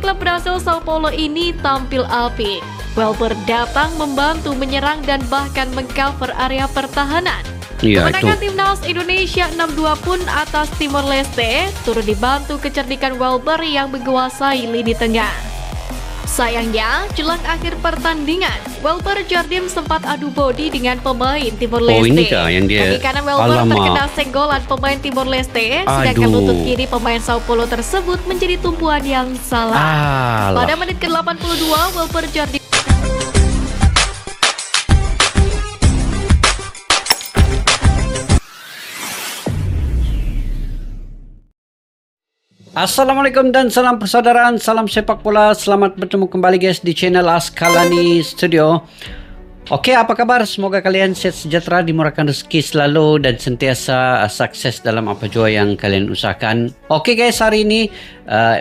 klub Brasil Sao Paulo ini tampil apik. Welber datang membantu menyerang dan bahkan mengcover area pertahanan. Kemenangan timnas Indonesia 6-2 pun atas Timor Leste turut dibantu kecerdikan Welber yang menguasai lini tengah. Sayangnya, jelang akhir pertandingan, Welber Jardim sempat adu body dengan pemain Timor Leste. Ini kah yang dia... Kaki kanan Welber terkena senggolan pemain Timor Leste, sedangkan lutut kiri pemain Sao Paulo tersebut menjadi tumpuan yang salah. Pada menit ke-82, Welber Jardim Assalamualaikum dan salam persaudaraan, salam sepak bola. Selamat bertemu kembali guys di channel Askalani Studio. Oke, apa kabar? Semoga kalian sehat sejahtera, dimurahkan rezeki selalu dan sentiasa sukses dalam apa jua yang kalian usahakan. Oke guys, hari ini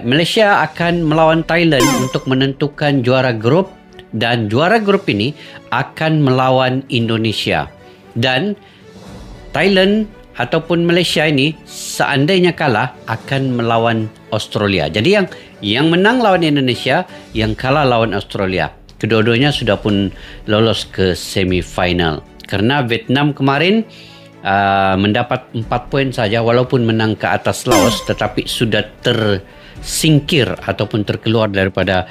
Malaysia akan melawan Thailand untuk menentukan juara grup, dan juara grup ini akan melawan Indonesia. Dan Thailand ataupun Malaysia ini seandainya kalah akan melawan Australia. Jadi yang menang lawan Indonesia, yang kalah lawan Australia. Kedua-duanya sudah pun lolos ke semifinal. Karena Vietnam kemarin mendapat 4 poin saja walaupun menang ke atas Laos, tetapi sudah tersingkir ataupun terkeluar daripada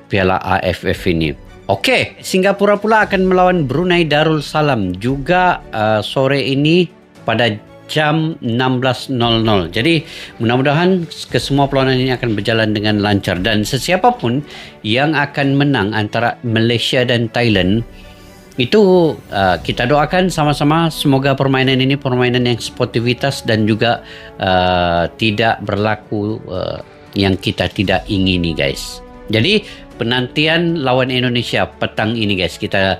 Piala AFF ini. Okey, Singapura pula akan melawan Brunei Darussalam juga sore ini pada jam 16.00. Jadi mudah-mudahan kesemua perlawanan ini akan berjalan dengan lancar, dan sesiapapun yang akan menang antara Malaysia dan Thailand itu kita doakan sama-sama semoga permainan ini permainan yang sportivitas dan juga tidak berlaku yang kita tidak ingini guys. Jadi penantian lawan Indonesia petang ini guys, kita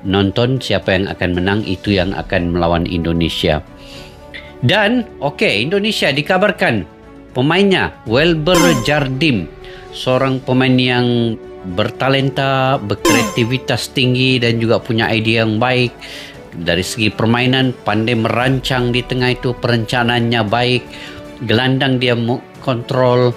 nonton siapa yang akan menang, itu yang akan melawan Indonesia. Dan Indonesia dikabarkan pemainnya Welber Jardim, seorang pemain yang bertalenta, berkreativitas tinggi dan juga punya idea yang baik. Dari segi permainan pandai merancang di tengah itu, perencanaannya baik, gelandang dia kontrol.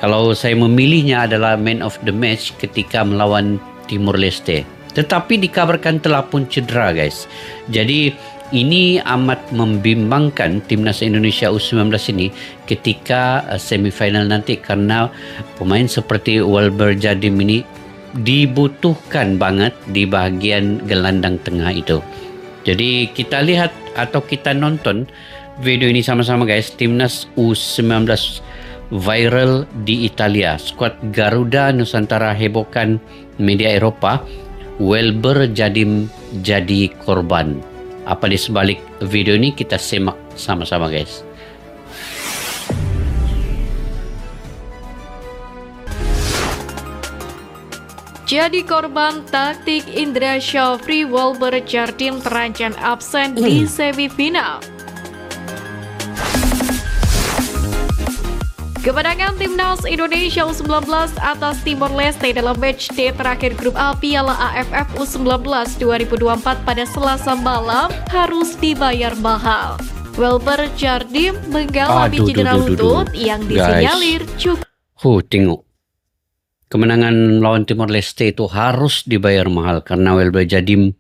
Kalau saya memilihnya adalah man of the match ketika melawan Timor Leste. Tetapi dikabarkan telah pun cedera guys. Jadi ini amat membimbangkan timnas Indonesia U19 ini ketika semifinal nanti, karena pemain seperti Welber Jardim ini dibutuhkan banget di bahagian gelandang tengah itu. Jadi kita lihat atau kita nonton video ini sama-sama guys. Timnas U19 viral di Italia. Skuad Garuda Nusantara hebohkan media Eropa. Welber Jardim jadi korban. Apa di sebalik video ini kita simak sama-sama guys. Jadi korban taktik Indra Syafri, Welber Jardim terancam absen di semifinal. Kemenangan timnas Indonesia U19 atas Timor Leste dalam matchday terakhir grup A Piala AFF U19 2024 pada Selasa malam harus dibayar mahal. Welber Jardim mengalami cedera lutut yang disinyalir cukup. Tengok. Kemenangan lawan Timor Leste itu harus dibayar mahal karena Welber Jardim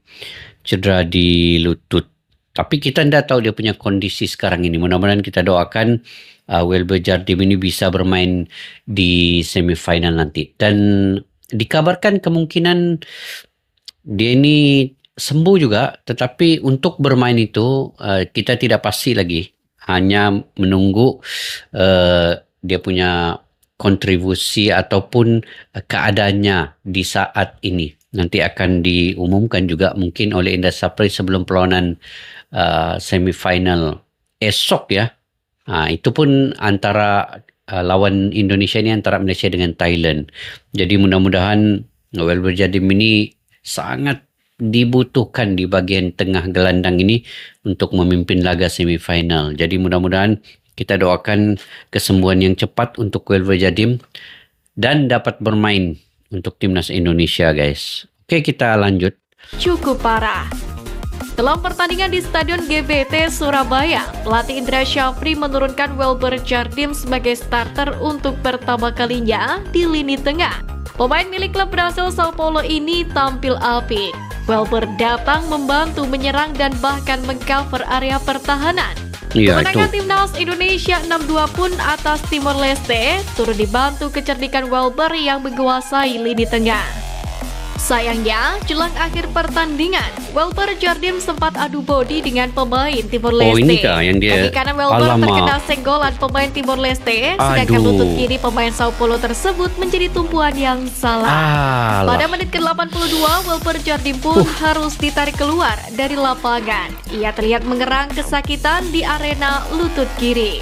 cedera di lutut. Tapi kita tidak tahu dia punya kondisi sekarang ini. Mudah-mudahan kita doakan Welber Jardim ini bisa bermain di semifinal nanti. Dan dikabarkan kemungkinan dia ini sembuh juga. Tetapi untuk bermain itu kita tidak pasti lagi. Hanya menunggu dia punya kontribusi ataupun keadaannya di saat ini. Nanti akan diumumkan juga mungkin oleh Indra Syafri sebelum perlawanan semifinal esok ya. Itu pun antara lawan Indonesia ini antara Malaysia dengan Thailand. Jadi mudah-mudahan Welber Jardim ini sangat dibutuhkan di bagian tengah gelandang ini untuk memimpin laga semifinal. Jadi mudah-mudahan kita doakan kesembuhan yang cepat untuk Welber Jardim dan dapat bermain untuk timnas Indonesia guys. Oke, kita lanjut. Cukup parah. Dalam pertandingan di Stadion GBT Surabaya, pelatih Indra Syafri menurunkan Welber Jardim sebagai starter untuk pertama kalinya di lini tengah. Pemain milik klub Brasil Sao Paulo ini tampil apik. Welber datang membantu menyerang dan bahkan mengcover area pertahanan. Kemenangan Timnas Indonesia 6-2 pun atas Timor Leste turut dibantu kecerdikan Welber yang menguasai lini tengah. Sayangnya, jelang akhir pertandingan, Welber Jardim sempat adu bodi dengan pemain Timor Leste. Ini kah yang dia... Kaki kanan Welber terkena senggolan pemain Timor Leste, sedangkan lutut kiri pemain Sao Paulo tersebut menjadi tumpuan yang salah. Pada menit ke-82, Welber Jardim pun harus ditarik keluar dari lapangan. Ia terlihat mengerang kesakitan di arena lutut kiri.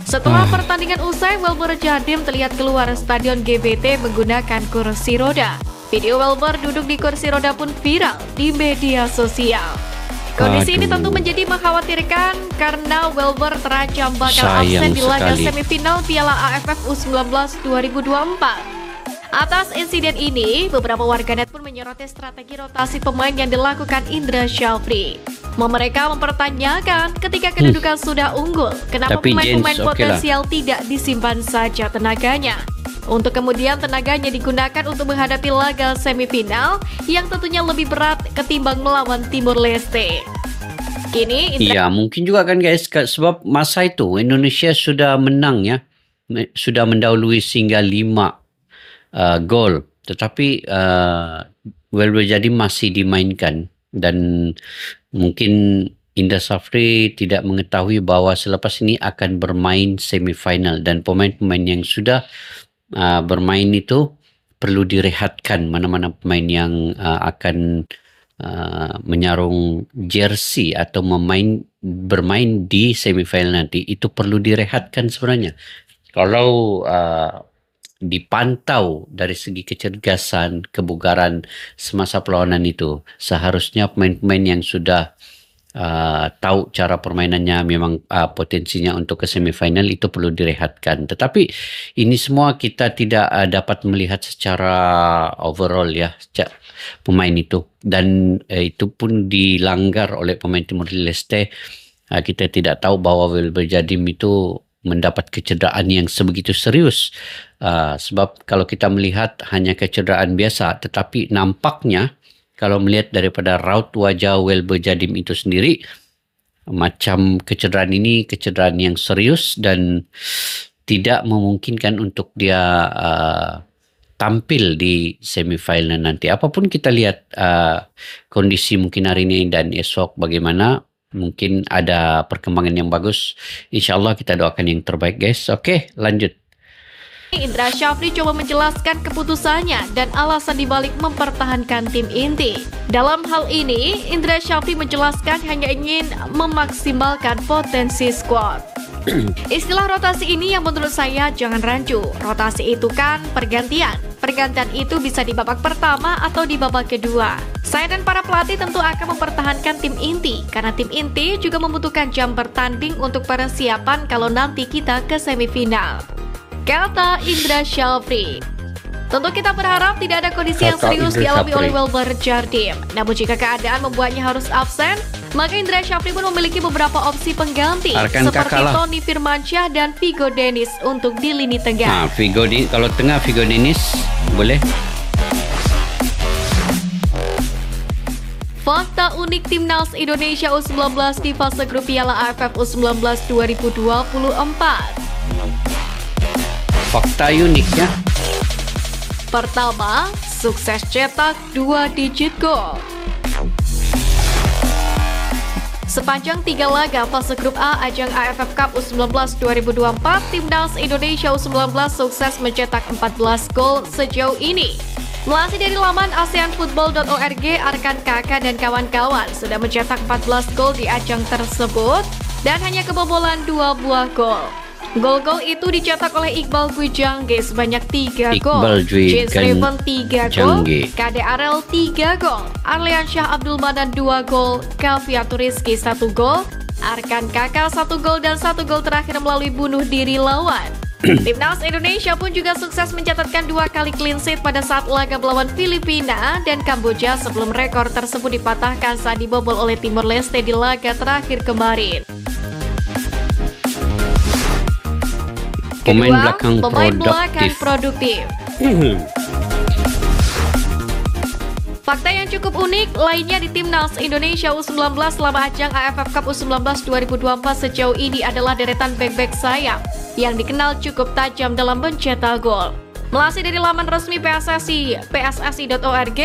Setelah pertandingan usai, Welber Jardim terlihat keluar stadion GBT menggunakan kursi roda. Video Welber duduk di kursi roda pun viral di media sosial. Kondisi ini tentu menjadi mengkhawatirkan karena Welber terancam bakal absen di laga semifinal Piala AFF U19 2024. Atas insiden ini, beberapa warganet pun menyoroti strategi rotasi pemain yang dilakukan Indra Syafri. Mereka mempertanyakan ketika kedudukan sudah unggul, kenapa pemain-pemain potensial tidak disimpan saja tenaganya. Untuk kemudian tenaganya digunakan untuk menghadapi laga semifinal yang tentunya lebih berat ketimbang melawan Timor Leste. Kini Iya, mungkin juga kan guys, sebab masa itu Indonesia sudah menang ya. Sudah mendahului hingga 5 gol. Tetapi Welber Jardim masih dimainkan. Dan mungkin Indra Syafri tidak mengetahui bahwa selepas ini akan bermain semifinal. Dan pemain-pemain yang sudah bermain itu perlu direhatkan. Mana-mana pemain yang akan menyarung jersey atau bermain di semifinal nanti itu perlu direhatkan sebenarnya. Kalau dipantau dari segi kecergasan, kebugaran semasa perlawanan itu, seharusnya pemain-pemain yang sudah tahu cara permainannya memang potensinya untuk ke semifinal itu perlu direhatkan. Tetapi ini semua kita tidak dapat melihat secara overall ya pemain itu, dan itu pun dilanggar oleh pemain Timor Leste. Kita tidak tahu bahwa Welber Jardim itu mendapat kecederaan yang sebegitu serius. Sebab kalau kita melihat hanya kecederaan biasa, tetapi nampaknya kalau melihat daripada raut wajah Welber Jardim itu sendiri, macam kecederaan ini kecederaan yang serius dan tidak memungkinkan untuk dia tampil di semifinal nanti. Apapun kita lihat kondisi mungkin hari ini dan esok bagaimana, mungkin ada perkembangan yang bagus. InsyaAllah kita doakan yang terbaik guys. Oke, lanjut. Indra Syafri coba menjelaskan keputusannya dan alasan dibalik mempertahankan tim inti. Dalam hal ini, Indra Syafri menjelaskan hanya ingin memaksimalkan potensi skuad. Istilah rotasi ini yang menurut saya jangan rancu. Rotasi itu kan pergantian. Pergantian itu bisa di babak pertama atau di babak kedua. Saya dan para pelatih tentu akan mempertahankan tim inti, karena tim inti juga membutuhkan jam bertanding untuk persiapan kalau nanti kita ke semifinal, kata Indra Syafri. Tentu kita berharap tidak ada kondisi yang serius dialami oleh Welber Jardim. Namun jika keadaan membuatnya harus absen, maka Indra Syafri pun memiliki beberapa opsi pengganti seperti Tony Firmansyah dan Vigo Dennis untuk di lini tengah. Kalau tengah Vigo Dennis boleh. Fakta unik Timnas Indonesia U19 di fase grup Piala AFF U19 2024. Fakta uniknya. Pertama, sukses cetak 2 digit gol. Sepanjang 3 laga fase grup A ajang AFF Cup U19 2024, Timnas Indonesia U19 sukses mencetak 14 gol sejauh ini. Melansir dari laman aseanfootball.org, Arkan Kakak dan kawan-kawan sudah mencetak 14 gol di ajang tersebut dan hanya kebobolan 2 buah gol. Gol-gol itu dicetak oleh Iqbal Dwi Jangge sebanyak 3 gol, James Raven 3 gol, Kade Arel 3 gol, Arliansyah Abdul Manan 2 gol, Kaviatu Rizky 1 gol, Arkan Kakak 1 gol dan 1 gol terakhir melalui bunuh diri lawan. Timnas Indonesia pun juga sukses mencatatkan 2 kali clean sheet pada saat laga melawan Filipina dan Kamboja sebelum rekor tersebut dipatahkan saat dibobol oleh Timor Leste di laga terakhir kemarin. Kedua, pemain belakang produktif. Fakta yang cukup unik lainnya di Timnas Indonesia U19 selama ajang AFF Cup U19 2024 sejauh ini adalah deretan bek-bek sayap yang dikenal cukup tajam dalam mencetak gol. Melansir dari laman resmi PSSI, pssi.org,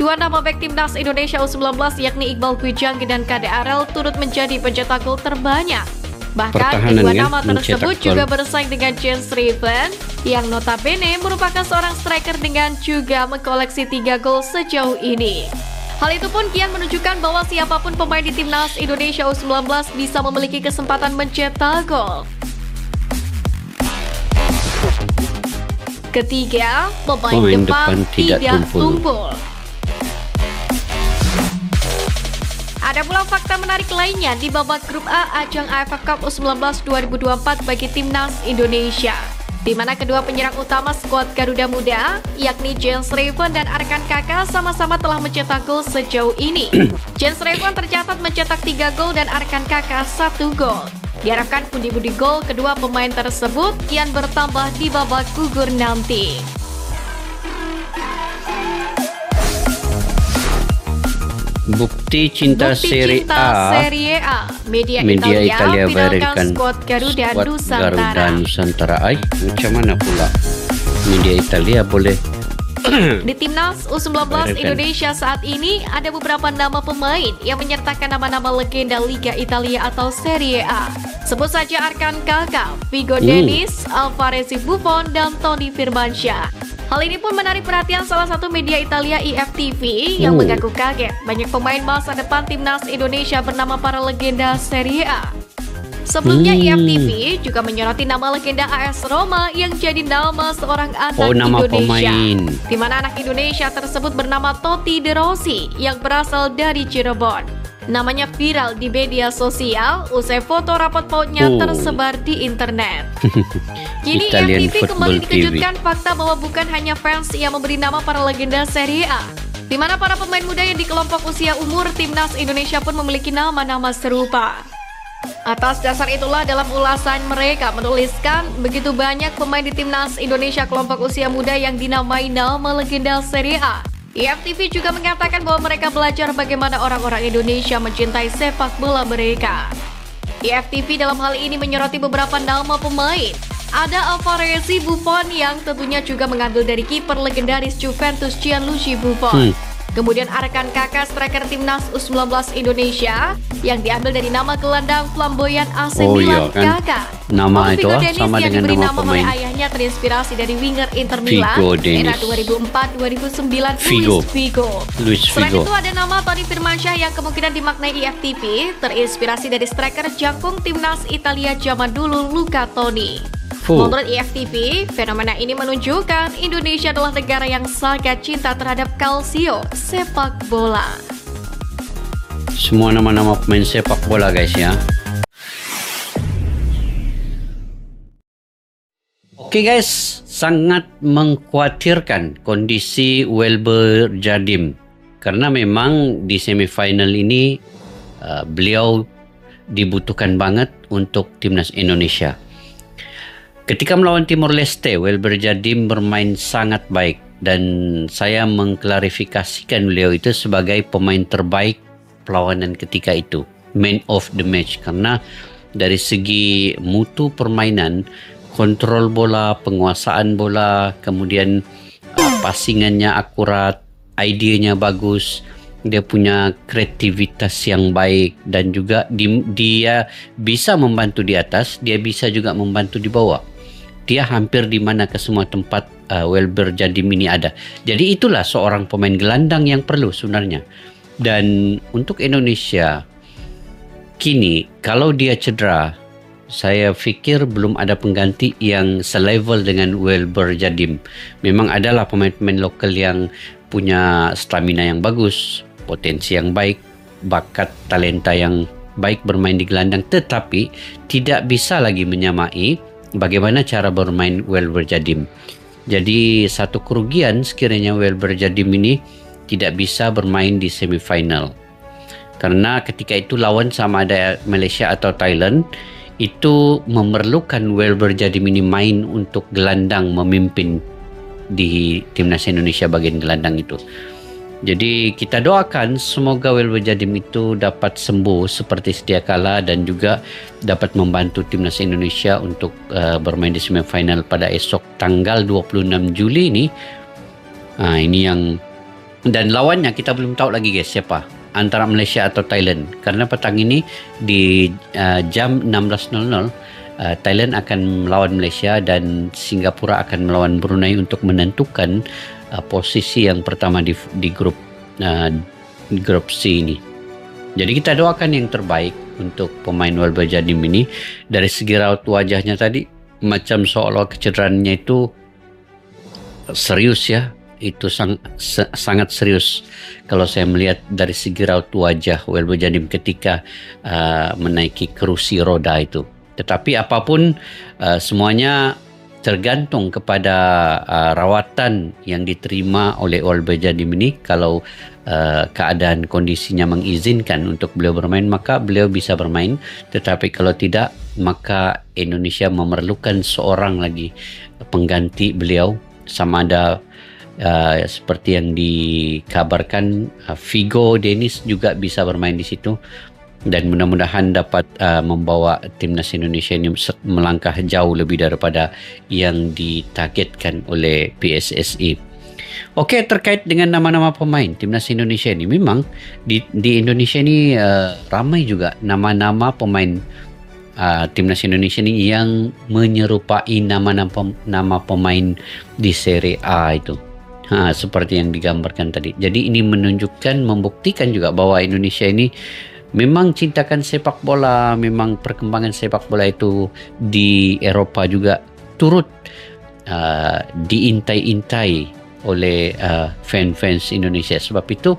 2 nama bek Timnas Indonesia U19 yakni Iqbal Kwijangge dan Kade Arel turut menjadi pencetak gol terbanyak. Bahkan kedua nama tersebut juga bersaing dengan Jens Riven yang notabene merupakan seorang striker dengan juga mengkoleksi 3 gol sejauh ini. Hal itu pun kian menunjukkan bahwa siapapun pemain di Timnas Indonesia U19 bisa memiliki kesempatan mencetak gol. Ketiga, pemain depan tidak tumpul. Ada pula fakta menarik lainnya di babak grup A ajang AFF Cup U19 2024 bagi Timnas Indonesia, di mana kedua penyerang utama skuad Garuda Muda, yakni Jens Riven dan Arkan Kaka sama-sama telah mencetak gol sejauh ini. Jens Riven tercatat mencetak 3 gol dan Arkan Kaka 1 gol. Diharapkan pundi-pundi gol kedua pemain tersebut kian bertambah di babak gugur nanti. Bukti cinta Serie A. Media Italia viralkan skuad Garuda Nusantara. Macam mana pula media Italia boleh di Timnas U19 Indonesia saat ini ada beberapa nama pemain yang menyertakan nama-nama legenda Liga Italia atau Serie A. Sebut saja Arkan Kaka, Figo Dennis, Alvarez Buffon, dan Toni Firmansyah. Hal ini pun menarik perhatian salah satu media Italia IFTV yang mengaku kaget banyak pemain masa depan Timnas Indonesia bernama para legenda Serie A. Sebelumnya IFTV juga menyoroti nama legenda AS Roma yang jadi nama seorang anak Indonesia, di mana anak Indonesia tersebut bernama Totti De Rossi yang berasal dari Cirebon. Namanya viral di media sosial usai foto rapot pautnya tersebar di internet. Kini IFTV kembali dikejutkan fakta bahwa bukan hanya fans yang memberi nama para legenda Serie A, di mana para pemain muda yang di kelompok usia umur Timnas Indonesia pun memiliki nama-nama serupa. Atas dasar itulah dalam ulasan mereka menuliskan begitu banyak pemain di Timnas Indonesia kelompok usia muda yang dinamai nama legenda Serie A. IFTV juga mengatakan bahwa mereka belajar bagaimana orang-orang Indonesia mencintai sepak bola mereka. IFTV dalam hal ini menyoroti beberapa nama pemain. Ada Alvarez Buffon yang tentunya juga mengambil dari kiper legendaris Juventus Gianluigi Buffon. Kemudian Arkan Kaka, striker Timnas U19 Indonesia yang diambil dari nama gelandang flamboyan AC Milan Kaka. Nama itu sama yang dengan diberi nama nama oleh ayahnya terinspirasi dari winger Inter Milan era 2004-2009 Luis Figo. Selain itu ada nama Toni Firmansyah yang kemungkinan dimaknai IFTV terinspirasi dari striker jangkung Timnas Italia zaman dulu Luca Toni. Menurut IFTV, fenomena ini menunjukkan Indonesia adalah negara yang sangat cinta terhadap kalsio sepak bola. Semua nama-nama pemain sepak bola guys ya. Oke guys, sangat mengkhawatirkan kondisi Welber Jardim karena memang di semifinal ini beliau dibutuhkan banget untuk Timnas Indonesia. Ketika melawan Timor Leste, Welber Jardim bermain sangat baik dan saya mengklarifikasikan beliau itu sebagai pemain terbaik perlawanan ketika itu, man of the match, karena dari segi mutu permainan, kontrol bola, penguasaan bola, kemudian passingannya akurat, idenya bagus, dia punya kreativitas yang baik dan juga dia bisa membantu di atas, dia bisa juga membantu di bawah. Dia hampir di mana ke semua tempat Welber Jardim ini ada. Jadi itulah seorang pemain gelandang yang perlu sebenarnya. Dan untuk Indonesia kini kalau dia cedera, saya fikir belum ada pengganti yang selevel dengan Welber Jardim. Memang adalah pemain-pemain lokal yang punya stamina yang bagus, potensi yang baik, bakat, talenta yang baik bermain di gelandang, tetapi tidak bisa lagi menyamai bagaimana cara bermain Welber Jadim. Jadi satu kerugian sekiranya Welber Jadim ini tidak bisa bermain di semifinal. Karena ketika itu lawan sama ada Malaysia atau Thailand, itu memerlukan Welber Jadim ini main untuk gelandang memimpin di timnas Indonesia bagian gelandang itu. Jadi kita doakan semoga Welber Jadim itu dapat sembuh seperti sedia kala dan juga dapat membantu timnas Indonesia untuk bermain di semifinal pada esok tanggal 26 Juli ini. Ini yang, dan lawannya kita belum tahu lagi guys siapa, antara Malaysia atau Thailand. Karena petang ini di jam 16.00 Thailand akan melawan Malaysia dan Singapura akan melawan Brunei untuk menentukan posisi yang pertama di grup C ini. Jadi kita doakan yang terbaik untuk pemain Welber Jadim ini. Dari segi raut wajahnya tadi macam seolah kecederannya itu serius ya. Itu sangat serius kalau saya melihat dari segi raut wajah Welber Jadim ketika menaiki kerusi roda itu. Tetapi apapun semuanya tergantung kepada rawatan yang diterima oleh Welber Jadim ini. Kalau keadaan kondisinya mengizinkan untuk beliau bermain, maka beliau bisa bermain. Tetapi kalau tidak, maka Indonesia memerlukan seorang lagi pengganti beliau. Sama ada seperti yang dikabarkan Figo Dennis juga bisa bermain di situ. Dan mudah-mudahan dapat membawa timnas Indonesia ini melangkah jauh lebih daripada yang ditargetkan oleh PSSI. Okey, terkait dengan nama-nama pemain timnas Indonesia ini, memang di Indonesia ini ramai juga nama-nama pemain timnas Indonesia ini yang menyerupai nama pemain di Serie A itu. Seperti yang digambarkan tadi. Jadi ini menunjukkan, membuktikan juga bahwa Indonesia ini memang cintakan sepak bola, memang perkembangan sepak bola itu di Eropa juga turut diintai-intai oleh fans Indonesia. Sebab itu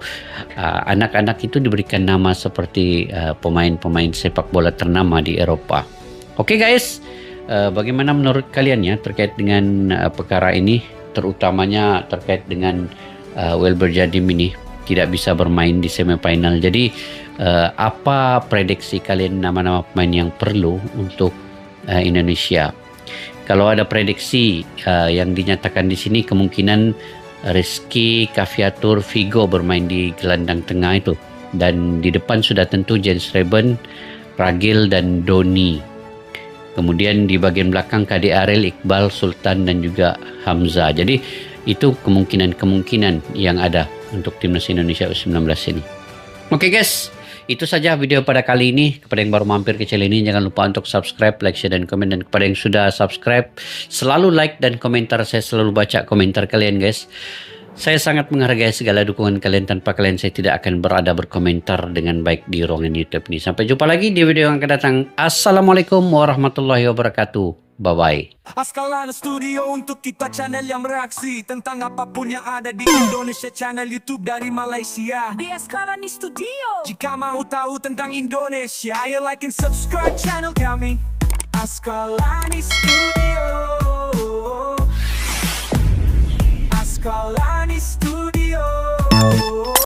anak-anak itu diberikan nama seperti pemain-pemain sepak bola ternama di Eropa. Okey guys, bagaimana menurut kalian ya terkait dengan perkara ini, terutamanya terkait dengan Welber Jadim ini tidak bisa bermain di semifinal. Jadi apa prediksi kalian nama-nama pemain yang perlu untuk Indonesia? Kalau ada prediksi yang dinyatakan di sini, kemungkinan Rizky, Cafiatur, Figo bermain di gelandang tengah itu, dan di depan sudah tentu Jens Reben, Ragil dan Doni. Kemudian di bagian belakang Kade Arel, Iqbal, Sultan dan juga Hamzah. Jadi itu kemungkinan yang ada untuk timnas Indonesia U19 ini. Oke guys, itu saja video pada kali ini. Kepada yang baru mampir ke channel ini, jangan lupa untuk subscribe, like, share dan komen. Dan kepada yang sudah subscribe, selalu like dan komentar. Saya selalu baca komentar kalian guys. Saya sangat menghargai segala dukungan kalian. Tanpa kalian saya tidak akan berada berkomentar dengan baik di ruangan YouTube ini. Sampai jumpa lagi di video yang akan datang. Assalamualaikum warahmatullahi wabarakatuh. Bye-bye. Askalani Studio untuk kita channel yang bereaksi tentang apapun yang ada di Indonesia, channel YouTube dari Malaysia di Askalani Studio. Jika mau tahu tentang Indonesia, ayo like and subscribe channel kami Askalani Studio. Askalani Studio.